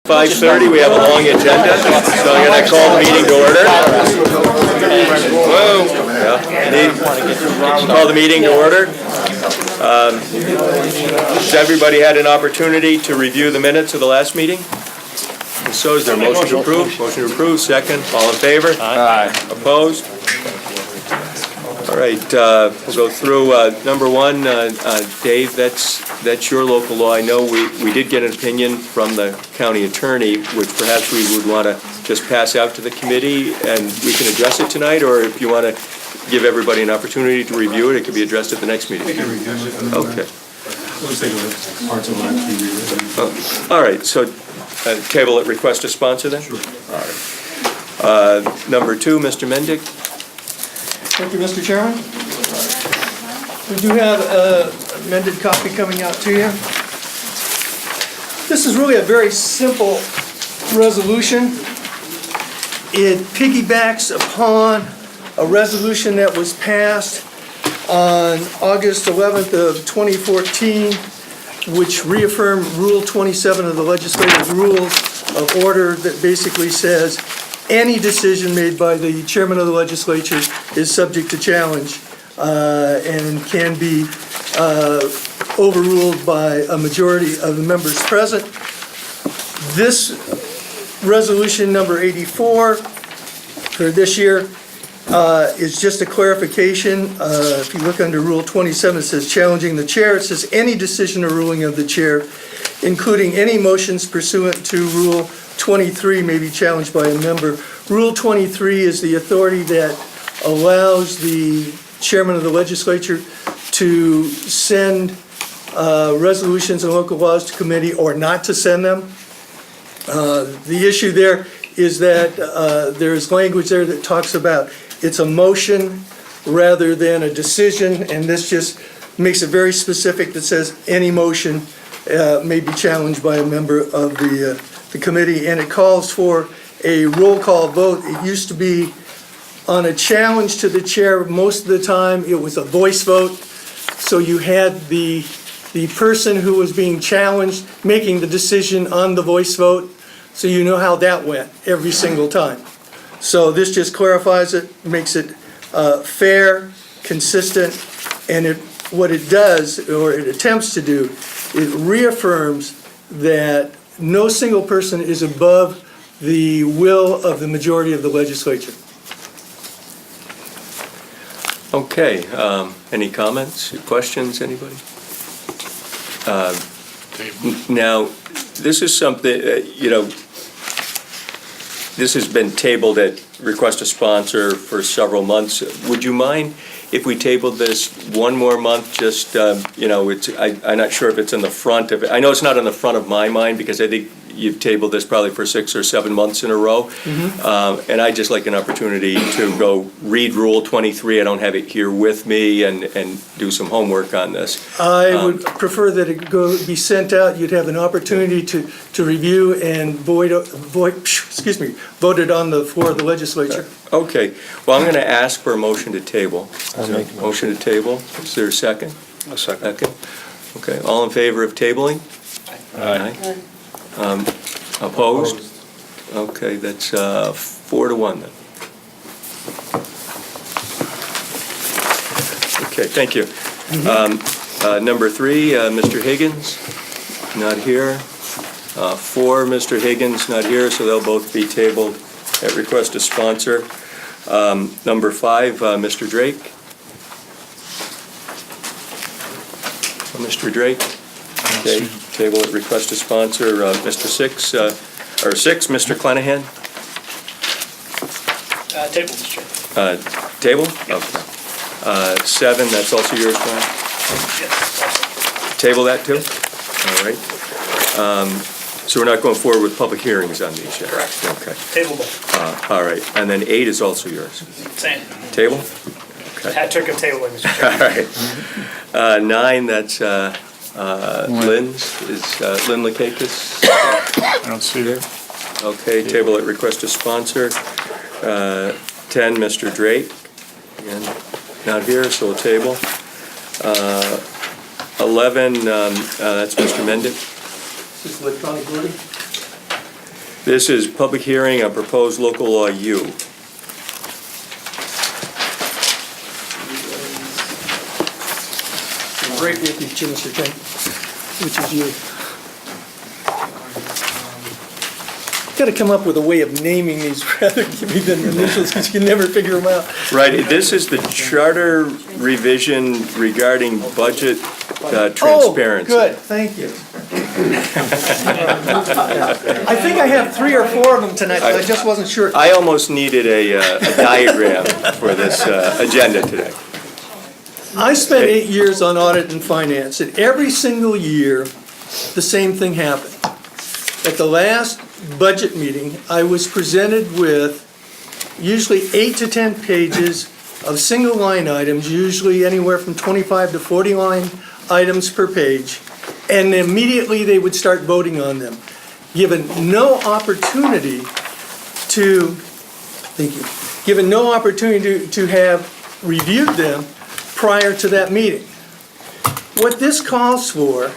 5:30, we have a long agenda, so I'm going to call the meeting to order. Whoa. Call the meeting to order. Has everybody had an opportunity to review the minutes of the last meeting? And so is there a motion to approve? Motion to approve, second. All in favor? Aye. Opposed? All right, we'll go through number one. Dave, that's your local law. I know we did get an opinion from the county attorney, which perhaps we would want to just pass out to the committee, and we can address it tonight, or if you want to give everybody an opportunity to review it, it can be addressed at the next meeting. Okay. All right, so table at request to sponsor then? Sure. All right. Number two, Mr. Mendick. Thank you, Mr. Chairman. We do have an amended copy coming out to you. This is really a very simple resolution. It piggybacks upon a resolution that was passed on August 11th of 2014, which reaffirmed Rule 27 of the Legislative Rules of Order that basically says any decision made by the chairman of the legislature is subject to challenge and can be overruled by a majority of the members present. This resolution number 84 for this year is just a clarification. If you look under Rule 27, it says challenging the chair. It says any decision or ruling of the chair, including any motions pursuant to Rule 23 may be challenged by a member. Rule 23 is the authority that allows the chairman of the legislature to send resolutions and local laws to committee or not to send them. The issue there is that there's language there that talks about it's a motion rather than a decision, and this just makes it very specific that says any motion may be challenged by a member of the committee, and it calls for a roll call vote. It used to be on a challenge to the chair. Most of the time it was a voice vote, so you had the person who was being challenged making the decision on the voice vote, so you know how that went every single time. So this just clarifies it, makes it fair, consistent, and what it does, or it attempts to do, it reaffirms that no single person is above the will of the majority of the legislature. Okay, any comments, questions, anybody? Now, this is something, this has been tabled at request a sponsor for several months. Would you mind if we tabled this one more month, just, I'm not sure if it's in the front of it. I know it's not in the front of my mind because I think you've tabled this probably for 6 or 7 months in a row. And I'd just like an opportunity to go read Rule 23. I don't have it here with me and do some homework on this. I would prefer that it be sent out. You'd have an opportunity to review and vote it on the floor of the legislature. Okay. Well, I'm going to ask for a motion to table. Motion to table. Is there a second? A second. Okay. All in favor of tabling? Aye. Opposed? Okay, that's 4-1 then. Okay, thank you. Number 3, Mr. Higgins, not here. 4, Mr. Higgins, not here, so they'll both be tabled at request of sponsor. Number 5, Mr. Drake. Mr. Drake. Okay, table at request of sponsor. Mr. 6, Mr. Clenahan. Table, Mr. Chair. Table? Okay. 7, that's also yours, Brian? Yes. Table that too? All right. So we're not going forward with public hearings on these yet? Correct. Okay. Table both. All right. And then 8 is also yours? Same. Table? Okay. Hat trick of tabling, Mr. Chair. All right. 9, that's Lynn's. Is Lynn Lakakis? I don't see her. Okay, table at request of sponsor. 10, Mr. Drake. Again, not here, so we'll table. 11, that's Mr. Mendick. Is this electronic voting? This is public hearing on proposed local law U. Right with you, Mr. King, which is you. Got to come up with a way of naming these rather give me than initials, because you can never figure them out. Right, this is the charter revision regarding budget transparency. Oh, good, thank you. I think I have 3 or 4 of them tonight, but I just wasn't sure. I almost needed a diagram for this agenda today. I spent 8 years on audit and finance, and every single year, the same thing happened. At the last budget meeting, I was presented with usually 8 to 10 pages of single line items, usually anywhere from 25 to 40 line items per page, and immediately they would start voting on them, given no opportunity to, thank you, given no opportunity to have reviewed them prior to that meeting. What this calls for,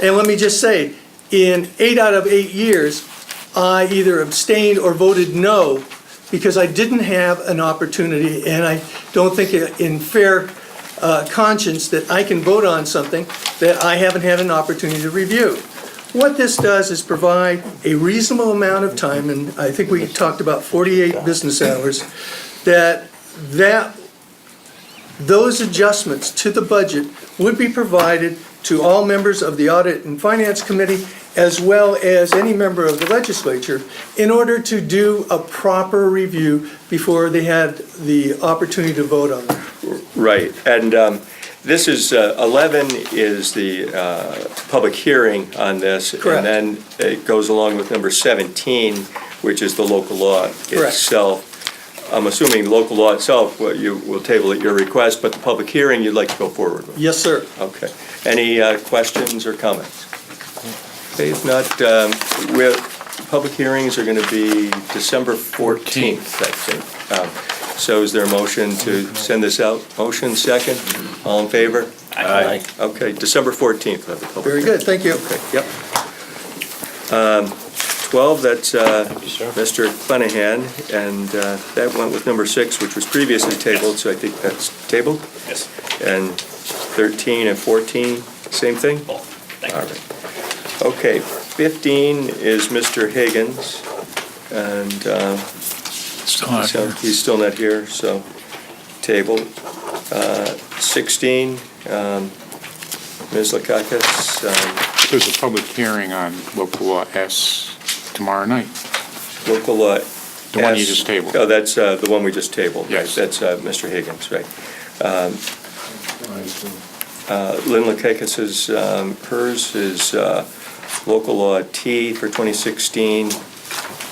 and let me just say, in 8 out of 8 years, I either abstained or voted no because I didn't have an opportunity, and I don't think in fair conscience that I can vote on something that I haven't had an opportunity to review. What this does is provide a reasonable amount of time, and I think we talked about 48 business hours, those adjustments to the budget would be provided to all members of the Audit and Finance Committee, as well as any member of the legislature, in order to do a proper review before they had the opportunity to vote on them. Right, and this is, 11 is the public hearing on this. Correct. And then it goes along with number 17, which is the local law itself. I'm assuming local law itself, you will table at your request, but the public hearing you'd like to go forward with. Yes, sir. Okay. Any questions or comments? Okay, if not, public hearings are going to be December 14th, I think. So is there a motion to send this out? Motion, second? All in favor? Aye. Okay, December 14th, we'll have the public Very hearing. good, thank you. Okay, yep. 12, that's Mr. Clenahan, and that went with number 6, which was previously tabled, so I think that's tabled. Yes. And 13 and 14, same thing? Both. Thank All you. right. Okay, 15 is Mr. Higgins, and Still not so here. he's still not here, so tabled. 16, Ms. Lakakis, There's a public hearing on local law S tomorrow night. local law. The one you S. just tabled. Oh, that's the one we just tabled. right. Yes. That's Mr. Higgins, right. Lynn Lakakis's, hers is local law T for 2016,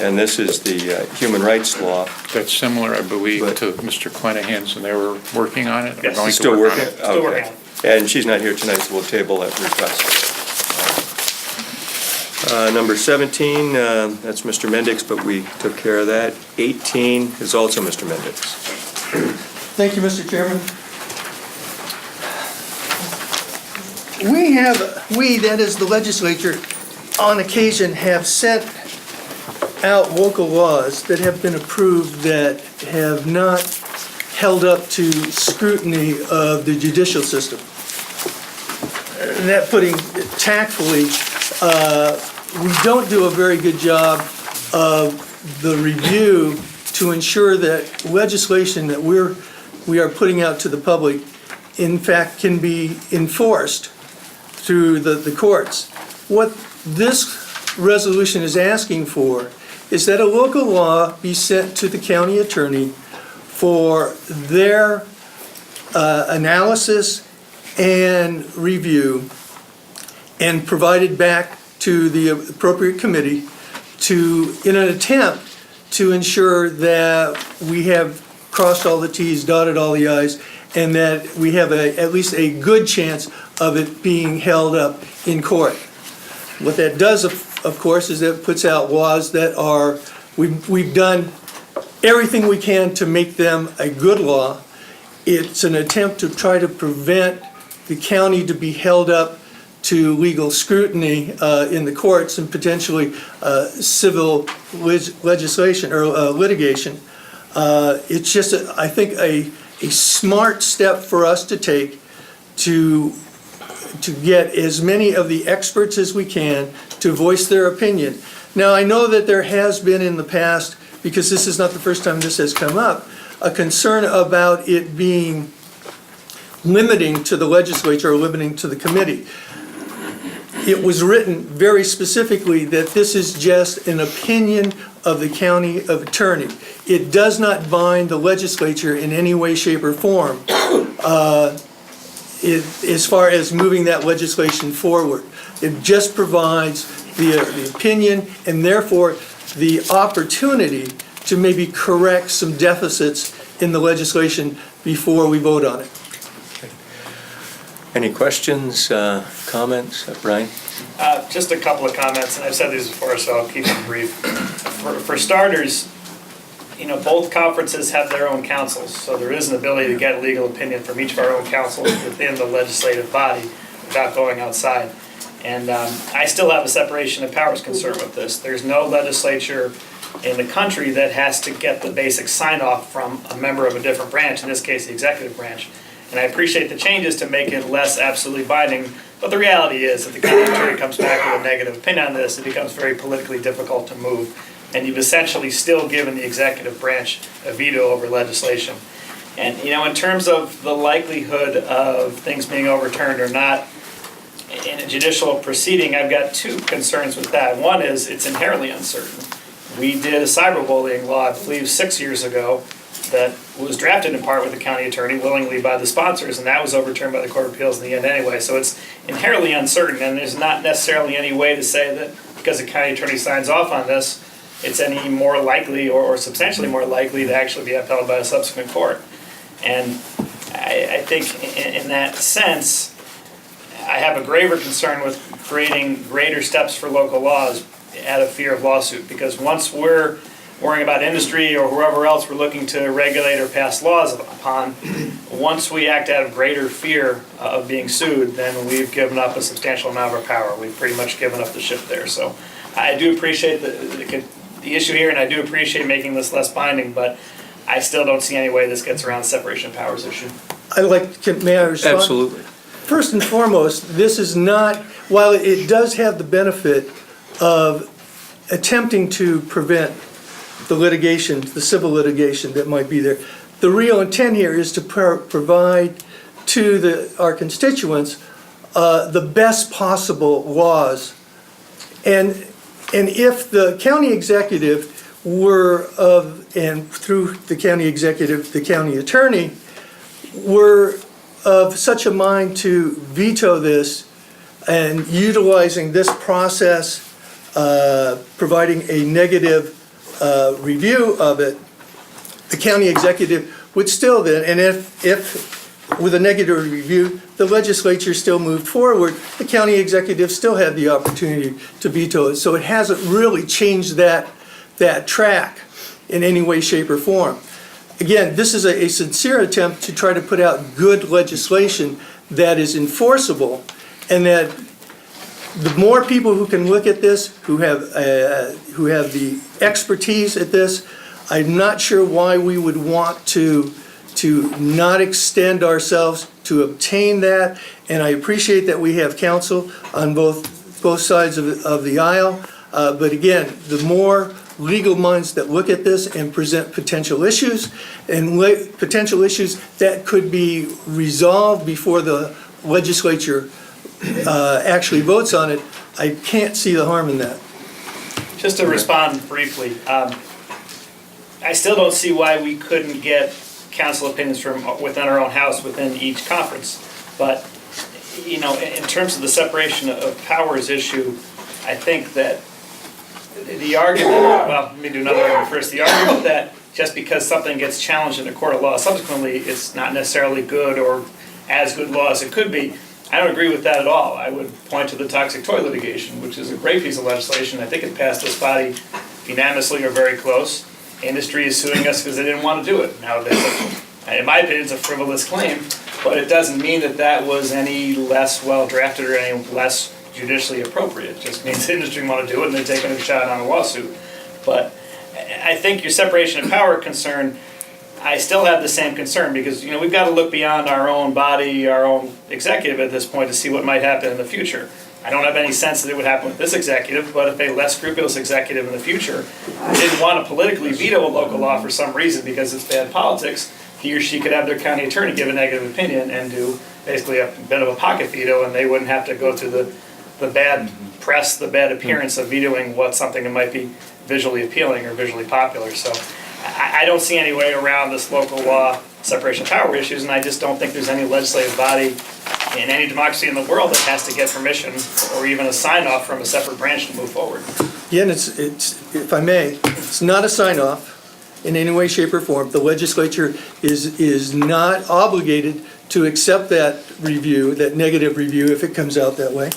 and this is the human rights law. That's similar, I believe, But- to Mr. Clenahan's, and they were working on it? or Yes. going He's to still work on working? it. Still working Okay. on And she's not here tonight, so we'll table that request. Number 17, that's Mr. Mendix, but we took care of that. 18 is also Mr. Mendix. Thank you, Mr. Chairman. We, that is the legislature, on occasion have sent out local laws that have been approved that have not held up to scrutiny of the judicial system. And that putting it tactfully, we don't do a very good job of the review to ensure that legislation that we are putting out to the public, in fact, can be enforced through the courts. What this resolution is asking for is that a local law be sent to the county attorney for their analysis and review, and provided back to the appropriate committee in an attempt to ensure that we have crossed all the Ts, dotted all the Is, and that we have at least a good chance of it being held up in court. What that does, of course, is it puts out laws that are, we've done everything we can to make them a good law. It's an attempt to try to prevent the county to be held up to legal scrutiny in the courts and potentially civil legislation or litigation. It's just, I think, a smart step for us to take to get as many of the experts as we can to voice their opinion. Now, I know that there has been in the past, because this is not the first time this has come up, a concern about it being limiting to the legislature or limiting to the committee. It was written very specifically that this is just an opinion of the county attorney. It does not bind the legislature in any way, shape, or form as far as moving that legislation forward. It just provides the opinion and therefore the opportunity to maybe correct some deficits in the legislation before we vote on it. Any questions, comments? Brian? Just a couple of comments, and I've said these before, so I'll keep them brief. For starters, both conferences have their own councils, so there is an ability to get legal opinion from each of our own councils within the legislative body without going outside. And I still have a separation of powers concern with this. There's no legislature in the country that has to get the basic sign-off from a member of a different branch, in this case, the executive branch. And I appreciate the changes to make it less absolutely binding, but the reality is, if the county attorney comes back with a negative opinion on this, it becomes very politically difficult to move. And you've essentially still given the executive branch a veto over legislation. And, in terms of the likelihood of things being overturned or not in a judicial proceeding, I've got two concerns with that. One is it's inherently uncertain. We did a cyberbullying law, I believe, 6 years ago that was drafted in part with the county attorney, willingly by the sponsors, and that was overturned by the Court of Appeals in the end anyway. So it's inherently uncertain, and there's not necessarily any way to say that because the county attorney signs off on this, it's any more likely or substantially more likely to actually be upheld by a subsequent court. And I think in that sense, I have a graver concern with creating greater steps for local laws out of fear of lawsuit, because once we're worrying about industry or whoever else we're looking to regulate or pass laws upon, once we act out of greater fear of being sued, then we've given up a substantial amount of our power. We've pretty much given up the ship there. So I do appreciate the issue here, and I do appreciate making this less binding, but I still don't see any way this gets around the separation of powers issue. May I respond? Absolutely. First and foremost, this is not, while it does have the benefit of attempting to prevent the litigation, the civil litigation that might be there, the real intent here is to provide to our constituents the best possible laws. And if the county executive were and through the county executive, the county attorney, were of such a mind to veto this and utilizing this process, providing a negative review of it, the county executive would still then, and if with a negative review, the legislature still moved forward, the county executive still had the opportunity to veto it. So it hasn't really changed that track in any way, shape, or form. Again, this is a sincere attempt to try to put out good legislation that is enforceable, and that the more people who can look at this, who have the expertise at this, I'm not sure why we would want to not extend ourselves to obtain that. And I appreciate that we have counsel on both sides of the aisle. But again, the more legal minds that look at this and present potential issues, and potential issues that could be resolved before the legislature actually votes on it, I can't see the harm in that. Just to respond briefly, I still don't see why we couldn't get council opinions from within our own house, within each conference. But, in terms of the separation of powers issue, I think that the argument, well, let me do another argument first. The argument that just because something gets challenged in a court of law, subsequently it's not necessarily good or as good law as it could be, I don't agree with that at all. I would point to the toxic toy litigation, which is a great piece of legislation. I think it passed this body unanimously or very close. Industry is suing us because they didn't want to do it. Now, in my opinion, it's a frivolous claim, But it doesn't mean that that was any less well-drafted or any less judicially appropriate. It just means the industry want to do it and they're taking a shot on a lawsuit. But I think your separation of power concern, I still have the same concern because, we've got to look beyond our own body, our own executive at this point to see what might happen in the future. I don't have any sense that it would happen with this executive, but if a less scrupulous executive in the future didn't want to politically veto a local law for some reason because it's bad politics, he or she could have their county attorney give a negative opinion and do basically a bit of a pocket veto, and they wouldn't have to go through the bad press, the bad appearance of vetoing something that might be visually appealing or visually popular. So I don't see any way around this local law separation of power issues, and I just don't think there's any legislative body in any democracy in the world that has to get permission or even a sign-off from a separate branch to move forward. Again, it's, if I may, it's not a sign-off in any way, shape, or form. The legislature is not obligated to accept that review, that negative review, if it comes out that way.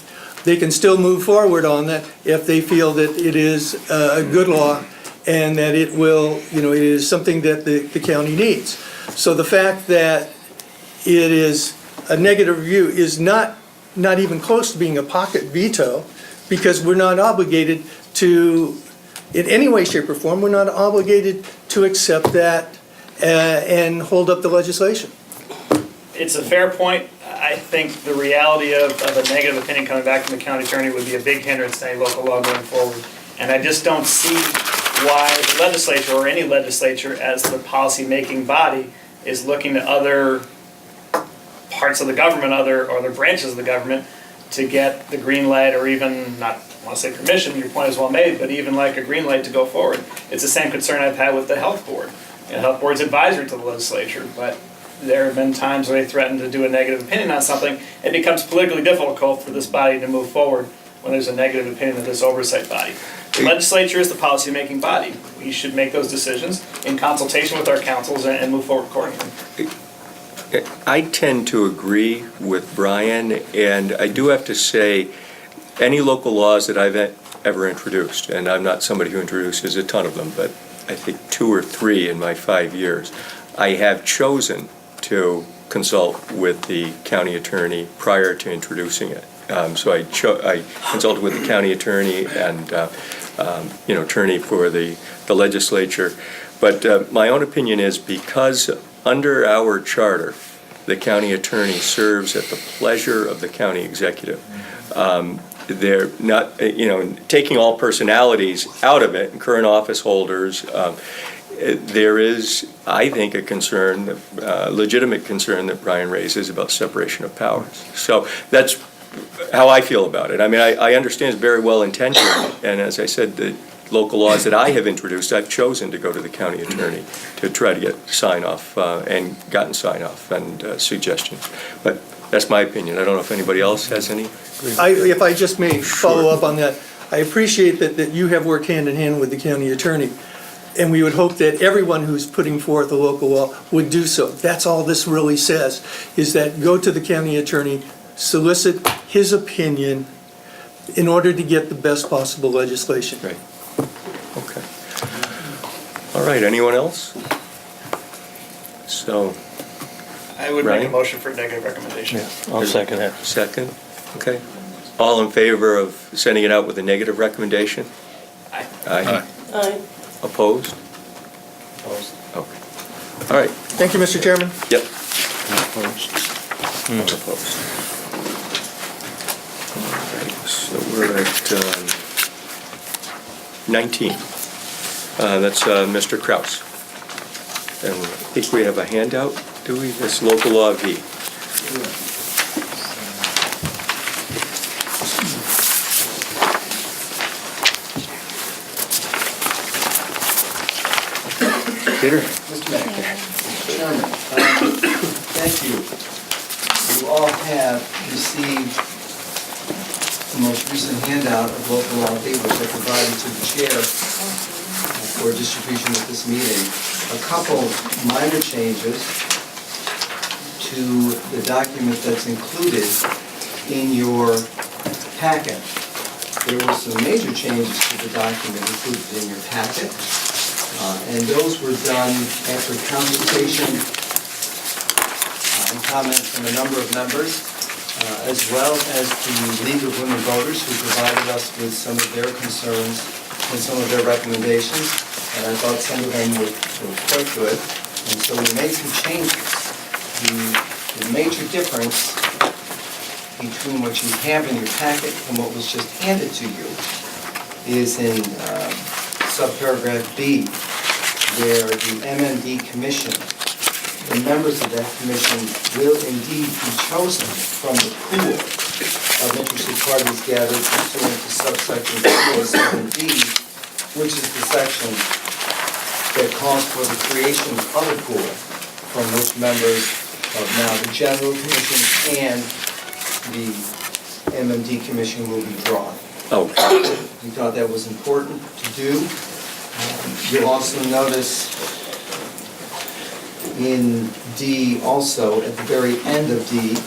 They can still move forward on that if they feel that it is a good law and that it will, it is something that the county needs. So the fact that it is a negative review is not even close to being a pocket veto, because we're not obligated to, in any way, shape, or form, we're not obligated to accept that and hold up the legislation. It's a fair point. I think the reality of a negative opinion coming back from the county attorney would be a big hindrance to any local law going forward. And I just don't see why the legislature or any legislature as the policy-making body is looking to other parts of the government, other branches of the government to get the green light, or even, not want to say permission, your point is well made, but even like a green light to go forward. It's the same concern I've had with the health board. The health board's advisory to the legislature, but there have been times where they threaten to do a negative opinion on something. It becomes politically difficult for this body to move forward when there's a negative opinion of this oversight body. The legislature is the policy-making body. We should make those decisions in consultation with our councils and move forward accordingly. I tend to agree with Brian, and I do have to say, any local laws that I've ever introduced, and I'm not somebody who introduces a ton of them, but I think 2 or 3 in my 5 years, I have chosen to consult with the county attorney prior to introducing it. So I consulted with the county attorney and attorney for the legislature. But my own opinion is, because under our charter, the county attorney serves at the pleasure of the county executive. They're not, taking all personalities out of it, and current office holders, there is, I think, a concern, legitimate concern that Brian raises about separation of powers. So that's how I feel about it. I mean, I understand it's very well intentioned, and as I said, the local laws that I have introduced, I've chosen to go to the county attorney to try to get sign-off and gotten sign-off and suggestions. But that's my opinion. I don't know if anybody else has any. If I just may follow up on that, I appreciate that you have worked hand in hand with the county attorney, and we would hope that everyone who's putting forth a local law would do so. That's all this really says, is that go to the county attorney, solicit his opinion in order to get the best possible legislation. Right. Okay. All right, anyone else? So, I would make a Ryan? motion for a negative recommendation. I'll second that. second? Okay. All in favor of sending it out with a negative recommendation? Aye. Aye. Aye. Opposed? Opposed. Okay. All right. Thank you, Mr. Chairman. Yep. Opposed. Opposed. All right, so we're at 19. That's Mr. Kraus. And I think we have a handout, do we? This local law V. Peter? Mr. Mayor, Chairman, thank you. You all have received the most recent handout of local law V, which I provided to the chair for distribution at this meeting. A couple minor changes to the document that's included in your packet. There were some major changes to the document included in your packet. And those were done after consultation comments from a number of members, as well as the League of Women Voters, who provided us with some of their concerns and some of their recommendations, and I thought some of them were quite good, and so we made some changes. The major difference between what you have in your packet and what was just handed to you is in subparagraph B, where the MMD Commission, the members of that commission will indeed be chosen from the pool of interested parties gathered pursuant to subsection 207D, which is the section that calls for the creation of a pool from which members of now the General Commission and the MMD Commission will be drawn. Oh, We thought that was important to do. You'll also notice in D also, at the very end of D,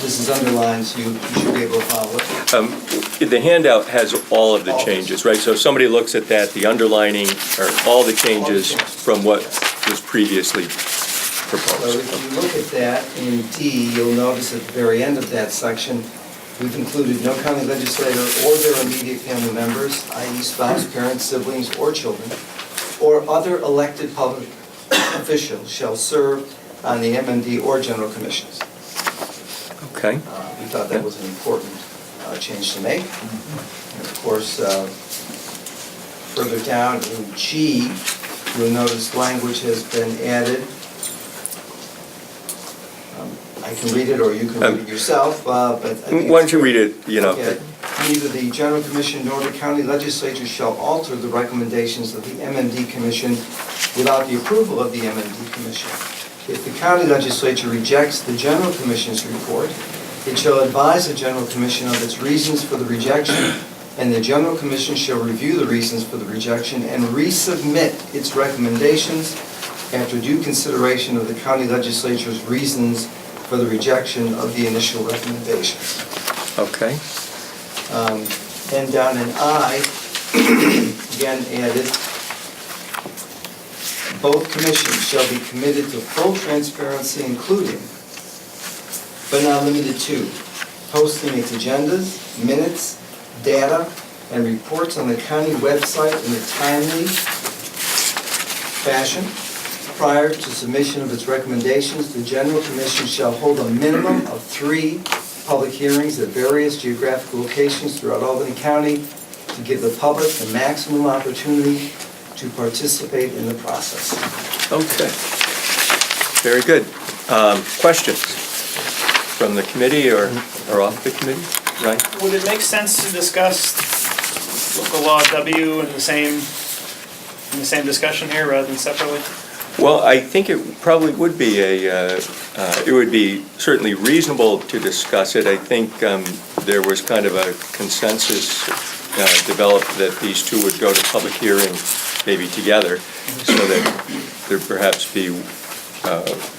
this is underlined, so you should be able to follow it. the handout has all of the changes, right? So if somebody looks at that, the underlining are all the changes from what was previously So proposed. if you look at that in D, you'll notice at the very end of that section, we've included no county legislator or their immediate family members, i.e. spouse, parents, siblings, or children, or other elected public officials shall serve on the MMD or general commissions. Okay, We thought that was an important change to make. And of course, further down in G, you'll notice language has been added. I can read it, or you can read it yourself, but I think why don't you read it, you know? Okay. Neither the General Commission nor the county legislature shall alter the recommendations of the MMD Commission without the approval of the MMD Commission. If the county legislature rejects the General Commission's report, it shall advise the General Commission of its reasons for the rejection, and the General Commission shall review the reasons for the rejection and resubmit its recommendations after due consideration of the county legislature's reasons for the rejection of the initial recommendations. Okay, And down in I, again added, both commissions shall be committed to full transparency, including, but not limited to, posting its agendas, minutes, data, and reports on the county website in a timely fashion. Prior to submission of its recommendations, the General Commission shall hold a minimum of 3 public hearings at various geographical locations throughout Albany County to give the public the maximum opportunity to participate in the process. okay. Very good. Questions from the committee or off the committee? Right? Would it make sense to discuss local law W in the same discussion here rather than separately? Well, I think it probably would be it would be certainly reasonable to discuss it. I think there was kind of a consensus developed that these two would go to public hearing maybe together, so that there perhaps be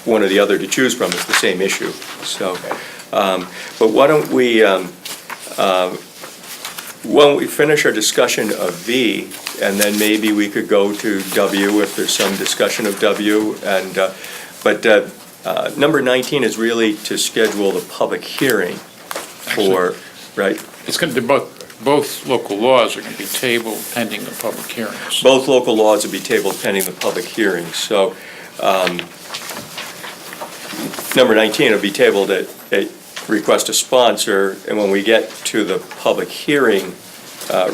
one or the other to choose from is the same issue. So, but why don't we finish our discussion of V, and then maybe we could go to W if there's some discussion of W. And but number 19 is really to schedule the public hearing for, right? It's going to, both local laws are going to be tabled pending the public hearings. Both local laws will be tabled pending the public hearing. So number 19 will be tabled at request a sponsor, and when we get to the public hearing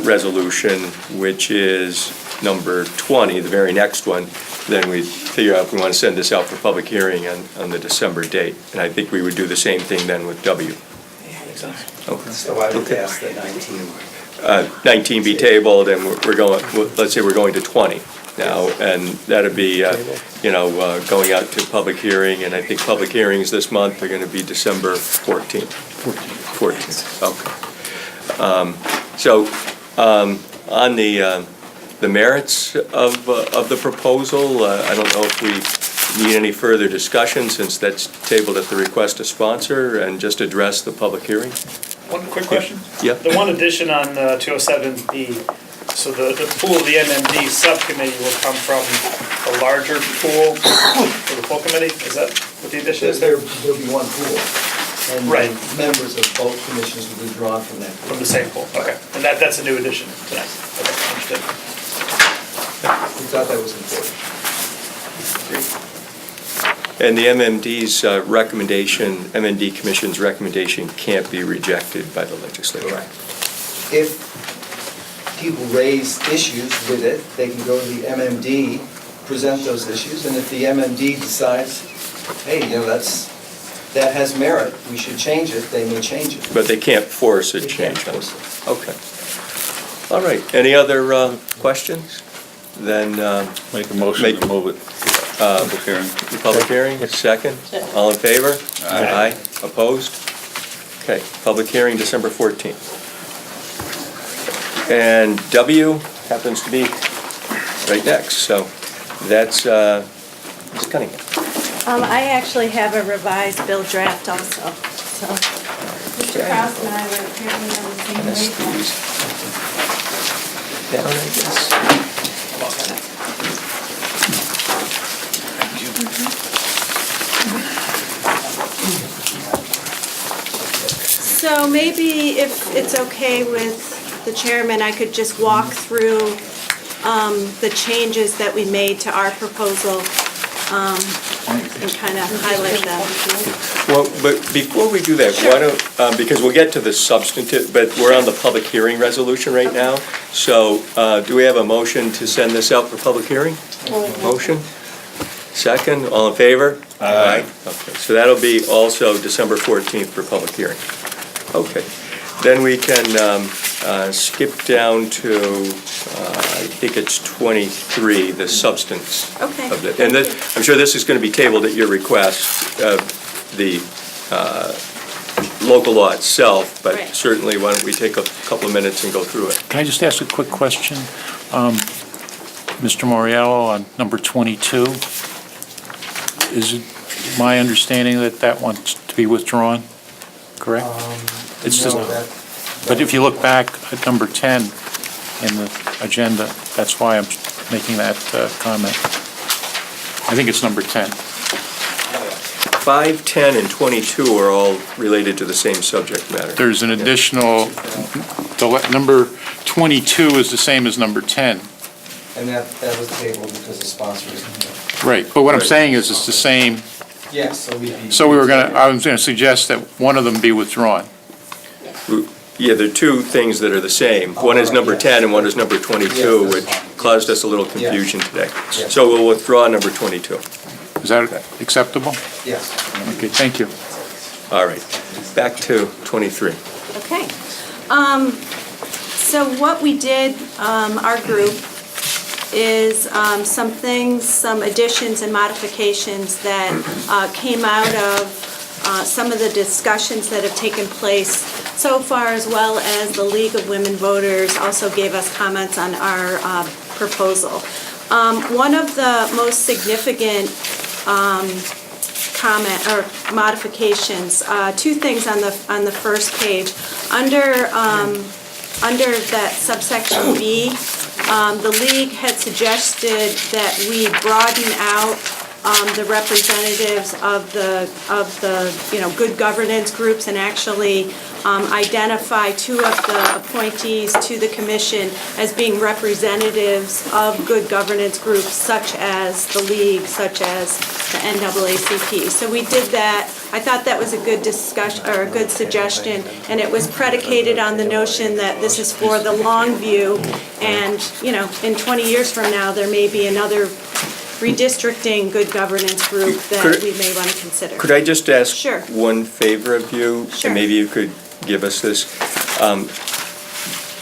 resolution, which is number 20, the very next one, then we figure out if we want to send this out for public hearing on the December date. And I think we would do the same thing then with W. Okay. So I would Okay. ask that 19. 19 be tabled, and we're going, let's say we're going to 20 now, and that'd be, going out to public hearing, and I think public hearings this month are going to be December 14th. 14th, okay. So, on the merits of the proposal, I don't know if we need any further discussion, since that's tabled at the request of sponsor, and just address the public hearing. One quick question. Yeah. The one addition on 207B, So the pool of the MMD subcommittee will come from a larger pool for the full committee? Is that what the addition is? There'll be one pool. And Right. the members of both commissions will be drawn from that pool. From the same pool, okay. And that's a new addition tonight. Okay, understood. We thought that was important. And the MMD's recommendation, MMD Commission's recommendation can't be rejected by the legislature. If people raise issues with it, they can go to the MMD, present those issues, and if the MMD decides, hey, that has merit, we should change it, they may change it. But they can't force a They can't change. force it. Okay. All right, any other questions? Then Make a motion Make- to move it. Public hearing. public hearing, second? All in favor? Aye. Opposed? Okay, public hearing, December 14th. And W happens to be right next, so that's Ms. Cunningham. I actually have a revised bill draft also, so. Mr. Kraus and I were apparently on the same Pass wavelength. these down, I guess. So maybe if it's okay with the chairman, I could just walk through the changes that we made to our proposal and kind of highlight them. Well, but before we do that, why don't, because we'll get to the substantive, but we're on the public hearing resolution right now. So do we have a motion to send this out for public hearing? Motion? Second, all in favor? Aye. Okay, so that'll be also December 14th for public hearing. Okay, then we can skip down to, I think it's 23, the substance Okay. of it. And I'm sure this is going to be tabled at your request, the local law itself, but Right. certainly, why don't we take a couple of minutes and go through it? Can I just ask a quick question? Mr. Moriello, on number 22, is it my understanding that that wants to be withdrawn, correct? It's just- No, that- But if you look back at number 10 in the agenda, that's why I'm making that comment. I think it's number 10. 5, 10, and 22 are all related to the same subject matter. There's an additional, number 22 is the same as number 10. And that was tabled because the sponsor isn't here. Right, but what I'm Right. saying is it's the same, Yes, so we'd be. so I was going to suggest that one of them be withdrawn. Yeah, there are two things that are the same. One is number 10 and one is number 22, Yes, which that's fine. caused us a little confusion today. Yes. So we'll withdraw number 22. Is that acceptable? Yes. Okay, thank you. All right, back to 23. Okay. So what we did, our group, is some things, some additions and modifications that came out of some of the discussions that have taken place so far, as well as the League of Women Voters also gave us comments on our proposal. One of the most significant comment or modifications, two things on the first page. Under that subsection B, the league had suggested that we broaden out the representatives of the good governance groups and actually identify two of the appointees to the commission as being representatives of good governance groups such as the league, such as the NAACP. So we did that. I thought that was a good discussion, or a good suggestion, and it was predicated on the notion that this is for the long view, and, in 20 years from now, there may be another redistricting good governance group that Could- we may want to consider. Could I just ask Sure. one favor of you? Sure. And maybe you could give us this.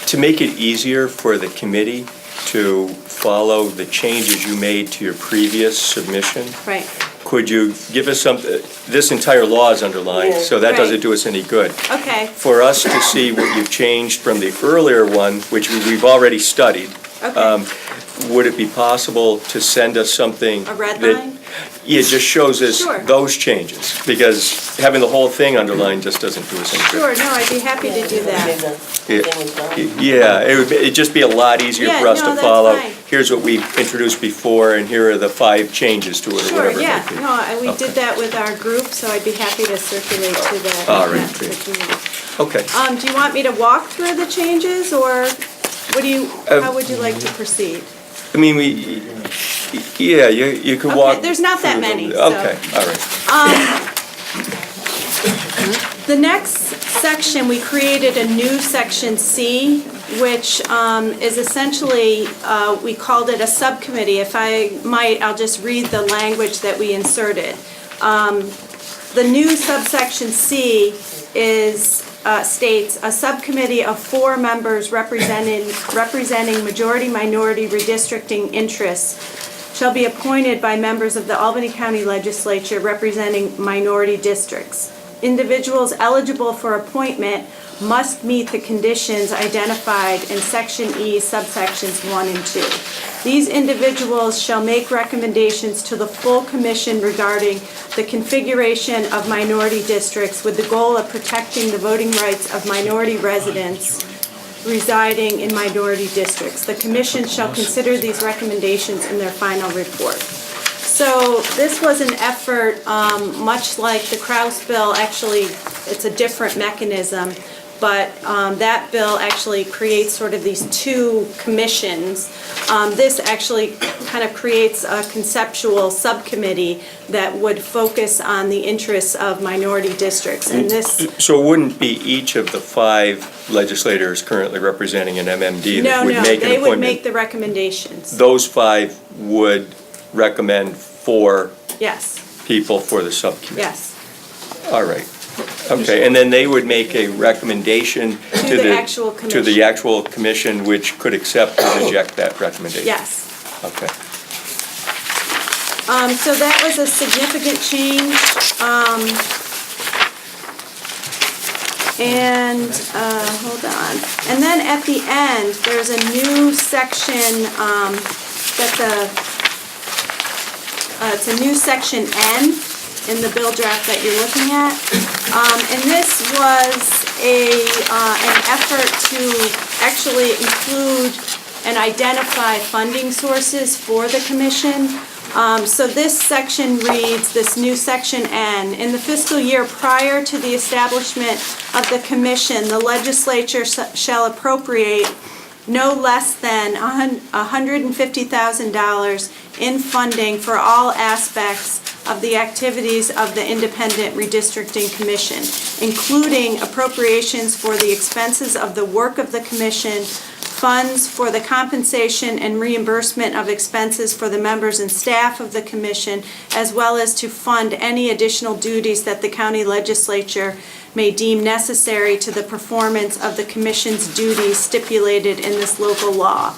To make it easier for the committee to follow the changes you made to your previous submission, Right, could you give us some, this entire law is underlined, so that doesn't Right. do us any good. okay, For us to see what you've changed from the earlier one, which we've already studied, okay. would it be possible to send us something? A red that- line? Yeah, it just shows us Sure. those changes, because having the whole thing underlined just doesn't do us any good. Sure, no, I'd be happy to do that. Yeah, it'd just be a lot easier Yeah, for us no, to that's follow. fine. Here's what we introduced before, and here are the 5 changes to it, or Sure, whatever it yeah, might be. no, we did that with our group, so I'd be happy to circulate to the, All right, to the great. community. Okay. Do you want me to walk through the changes, or what do you, how would you like to proceed? I mean, you could Okay, walk. there's not that through them. many, so- Okay, all right. The next section, we created a new section C, which is essentially, we called it a subcommittee. If I might, I'll just read the language that we inserted. The new subsection C states, "A subcommittee of 4 members representing majority-minority redistricting interests shall be appointed by members of the Albany County Legislature representing minority districts. Individuals eligible for appointment must meet the conditions identified in Section E, subsections 1 and 2. These individuals shall make recommendations to the full commission regarding the configuration of minority districts with the goal of protecting the voting rights of minority residents residing in minority districts. The commission shall consider these recommendations in their final report." So this was an effort, much like the Kraus bill, actually, it's a different mechanism, but that bill actually creates sort of these 2 commissions. This actually kind of creates a conceptual subcommittee that would focus on the interests of minority districts. And this, So it wouldn't be each of the 5 legislators currently representing an MMD no, that would no, make an they would make appointment? the recommendations. Those 5 would recommend 4 Yes, people for the subcommittee? yes. All right. Okay, and then they would make a recommendation To the actual to commission. the actual commission, which could accept or reject that recommendation? Yes. Okay. So that was a significant change. And, hold on. And then at the end, there's a new section, it's a new section N in the bill draft that you're looking at. And this was an effort to actually include and identify funding sources for the commission. So this section reads, this new section N, "In the fiscal year prior to the establishment of the commission, the legislature shall appropriate no less than $150,000 in funding for all aspects of the activities of the Independent Redistricting Commission, including appropriations for the expenses of the work of the commission, funds for the compensation and reimbursement of expenses for the members and staff of the commission, as well as to fund any additional duties that the county legislature may deem necessary to the performance of the commission's duties stipulated in this local law.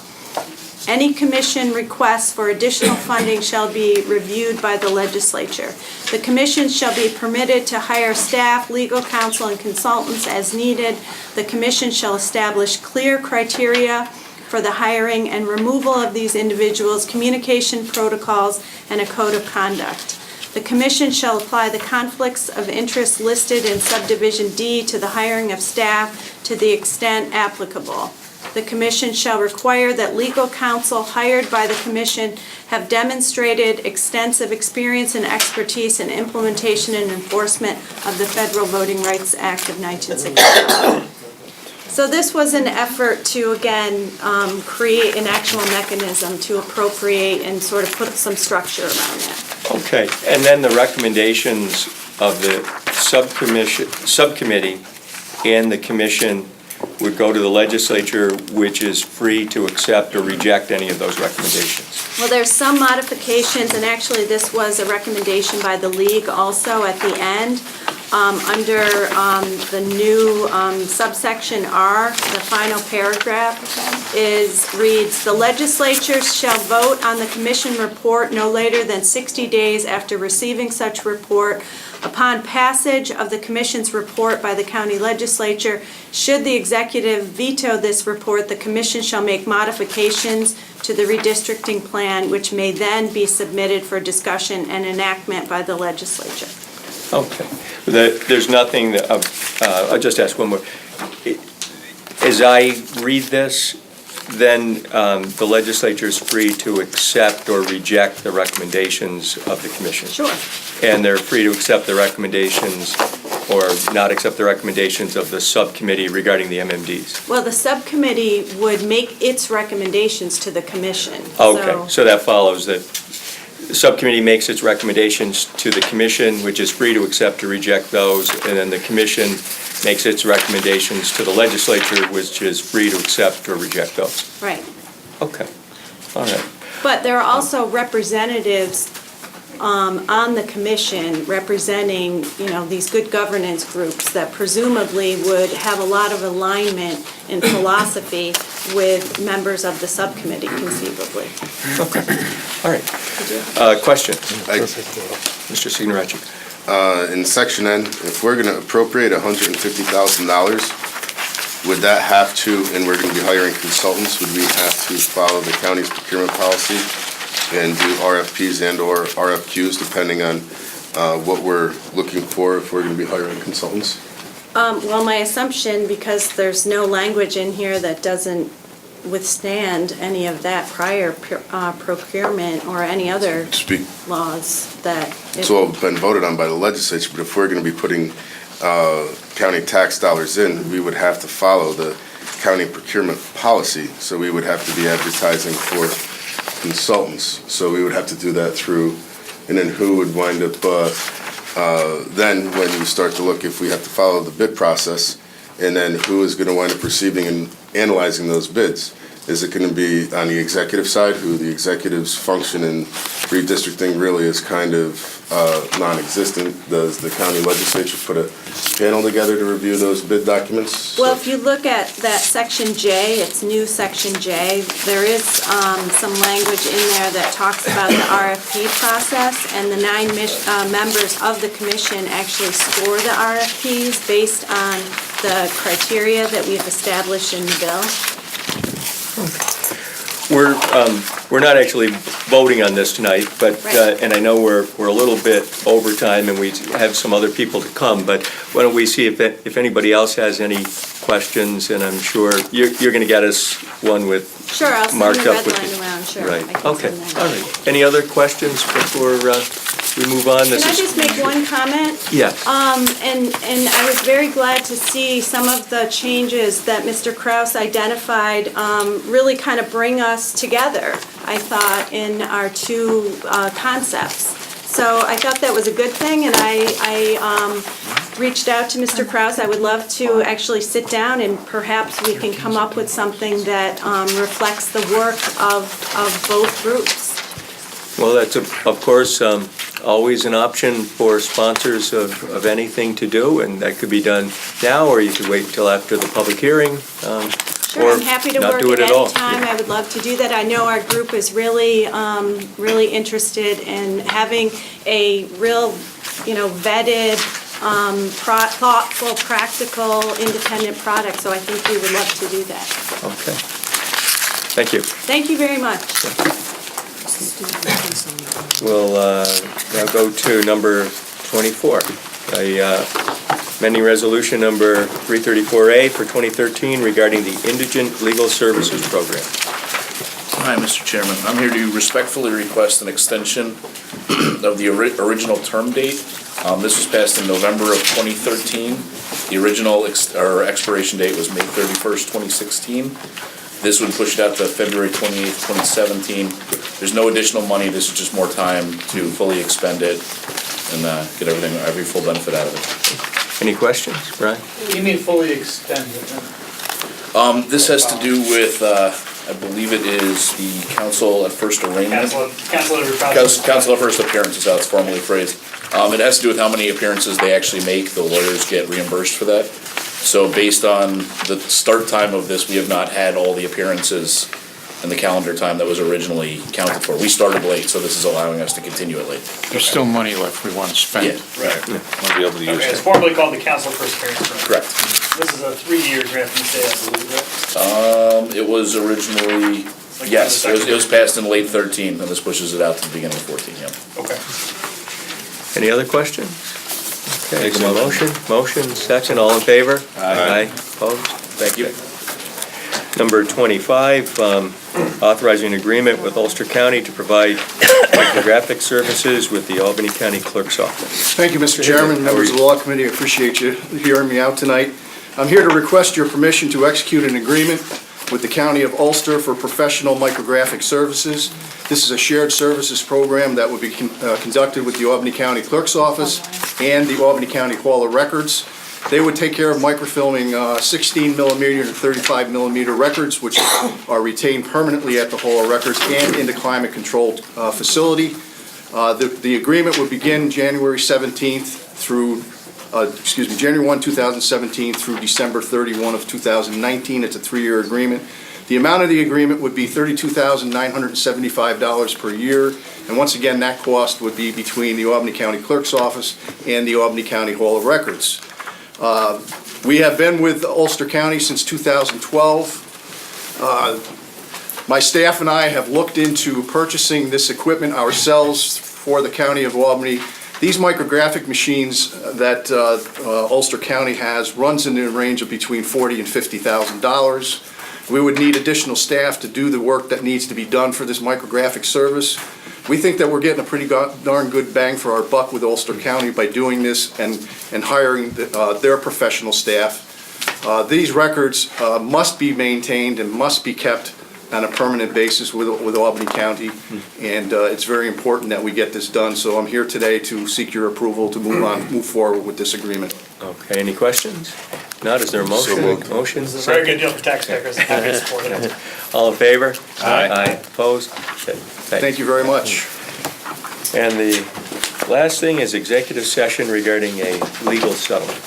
Any commission requests for additional funding shall be reviewed by the legislature. The commission shall be permitted to hire staff, legal counsel, and consultants as needed. The commission shall establish clear criteria for the hiring and removal of these individuals, communication protocols, and a code of conduct. The commission shall apply the conflicts of interest listed in subdivision D to the hiring of staff to the extent applicable. The commission shall require that legal counsel hired by the commission have demonstrated extensive experience and expertise in implementation and enforcement of the Federal Voting Rights Act of 1965. So this was an effort to, again, create an actual mechanism to appropriate and sort of put some structure around that. Okay, and then the recommendations of the subcommittee and the commission would go to the legislature, which is free to accept or reject any of those recommendations. Well, there's some modifications, and actually this was a recommendation by the league also at the end. Under the new subsection R, the final paragraph reads, "The legislature shall vote on the commission report no later than 60 days after receiving such report Upon passage of the commission's report by the county legislature, should the executive veto this report, the commission shall make modifications to the redistricting plan, which may then be submitted for discussion and enactment by the legislature. Okay. There's nothing, I'll just ask one more. As I read this, then the legislature is free to accept or reject the recommendations of the commission. Sure. And they're free to accept the recommendations or not accept the recommendations of the subcommittee regarding the MMDs. Well, the subcommittee would make its recommendations to the commission. Okay, so that follows that the subcommittee makes its recommendations to the commission, which is free to accept or reject those, and then the commission makes its recommendations to the legislature, which is free to accept or reject those. Right. Okay, all right. But there are also representatives on the commission representing, these good governance groups that presumably would have a lot of alignment in philosophy with members of the subcommittee conceivably. All right. Question? Mr. Signorecki. In section N, if we're gonna appropriate $150,000, would that have to, and we're gonna be hiring consultants, would we have to follow the county's procurement policy and do RFPs and/or RFQs depending on what we're looking for if we're gonna be hiring consultants? Well, my assumption, because there's no language in here that doesn't withstand any of that prior procurement or any other Speak, laws that. it's all been voted on by the legislature, but if we're gonna be putting county tax dollars in, we would have to follow the county procurement policy, so we would have to be advertising for consultants, so we would have to do that through, and then who would wind up, then when you start to look, if we have to follow the bid process, and then who is gonna wind up receiving and analyzing those bids? Is it gonna be on the executive side, who the executive's function in redistricting really is kind of non-existent? Does the county legislature put a panel together to review those bid documents? Well, if you look at that section J, it's new section J, there is some language in there that talks about the RFP process, and the 9 members of the commission actually score the RFPs based on the criteria that we've established in the bill. We're not actually voting on this tonight, but, Right. and I know we're a little bit over time and we have some other people to come, but why don't we see if anybody else has any questions, and I'm sure you're gonna get us one with Sure, I'll send marked the up red with line the. around, sure. Right, I can okay, send that. all right. Any other questions before we move on? Can I just make one comment? Yes. And I was very glad to see some of the changes that Mr. Kraus identified really kind of bring us together, I thought, in our two concepts. So I thought that was a good thing, and I reached out to Mr. Kraus. I would love to actually sit down and perhaps we can come up with something that reflects the work of both groups. Well, that's, of course, always an option for sponsors of anything to do, and that could be done now, or you could wait until after the public hearing, Sure, or I'm happy to not work do it at at all. any time. I would love to do that. I know our group is really, really interested in having a real, vetted, thoughtful, practical, independent product, so I think we would love to do that. Okay. Thank you. Thank you very much. We'll now go to number 24, amending resolution number 334A for 2013 regarding the Indigent Legal Services Program. Hi, Mr. Chairman. I'm here to respectfully request an extension of the original term date. This was passed in November of 2013. The original expiration date was May 31st, 2016. This would push it out to February 28th, 2017. There's no additional money. This is just more time to fully expend it and get every full benefit out of it. Any questions, Brian? What do you mean fully extended? This has to do with, I believe it is the council at first arraignment. Council at first. Council at first appearance is how it's formally phrased. It has to do with how many appearances they actually make. The lawyers get reimbursed for that. So based on the start time of this, we have not had all the appearances and the calendar time that was originally counted for. We started late, so this is allowing us to continue it late. There's still money left we want to spend. Yeah, right. Want to be able to use Okay, it's it. formerly called the Council for Experience Grant. Correct. This is a 3-year grant from the state, I believe, right? It was originally, Like yes, the it was passed in late 13, and this pushes it out to the beginning of 14, yeah. Okay. Any other questions? Okay, so motion, second, all in favor? Aye. Opposed? Thank you. Number 25, authorizing an agreement with Ulster County to provide micrographic services with the Albany County Clerk's Office. Thank you, Mr. Chairman, members of the Law Committee, I appreciate you hearing me out tonight. I'm here to request your permission to execute an agreement with the County of Ulster for professional micrographic services. This is a shared services program that will be conducted with the Albany County Clerk's Office and the Albany County Hall of Records. They would take care of microfilming 16 millimeter and 35 millimeter records, which are retained permanently at the Hall of Records and in the climate-controlled facility. The agreement would begin January 17th through, January 1, 2017 through December 31 of 2019. It's a 3-year agreement. The amount of the agreement would be $32,975 per year. And once again, that cost would be between the Albany County Clerk's Office and the Albany County Hall of Records. We have been with Ulster County since 2012. My staff and I have looked into purchasing this equipment ourselves for the County of Albany. These micrographic machines that Ulster County has runs in the range of between $40,000 and $50,000. We would need additional staff to do the work that needs to be done for this micrographic service. We think that we're getting a pretty darn good bang for our buck with Ulster County by doing this and hiring their professional staff. These records must be maintained and must be kept on a permanent basis with Albany County, and it's very important that we get this done. So I'm here today to seek your approval to move forward with this agreement. Okay, any questions? Not, is there a motion? So moved. Motion, This is a very second. good deal for taxpayers. Happy to support it. All in favor? Aye. Opposed? Okay, thanks. Thank you very much. And the last thing is executive session regarding a legal settlement.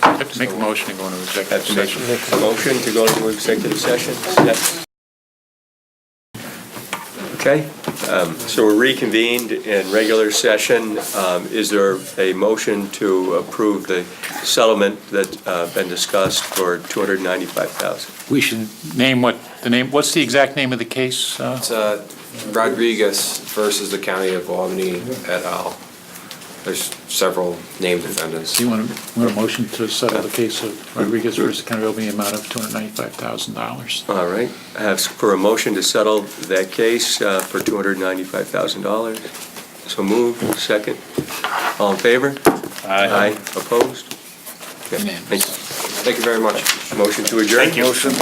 Have to make a motion to go into Have executive to make session. a motion to go into executive session. Okay, so we're reconvened in regular session. Is there a motion to approve the settlement that's been discussed for $295,000? We should name what's the exact name of the case? It's Rodriguez versus the County of Albany et al. There's several named defendants. Do you want a motion to settle the case of Rodriguez versus County of Albany, amount of $295,000? All right, I have for a motion to settle that case for $295,000. So moved, second. All in favor? Aye. Opposed? Okay, Unanimous. thank you. Thank you very much. Motion to adjourn? Thank you. Motion.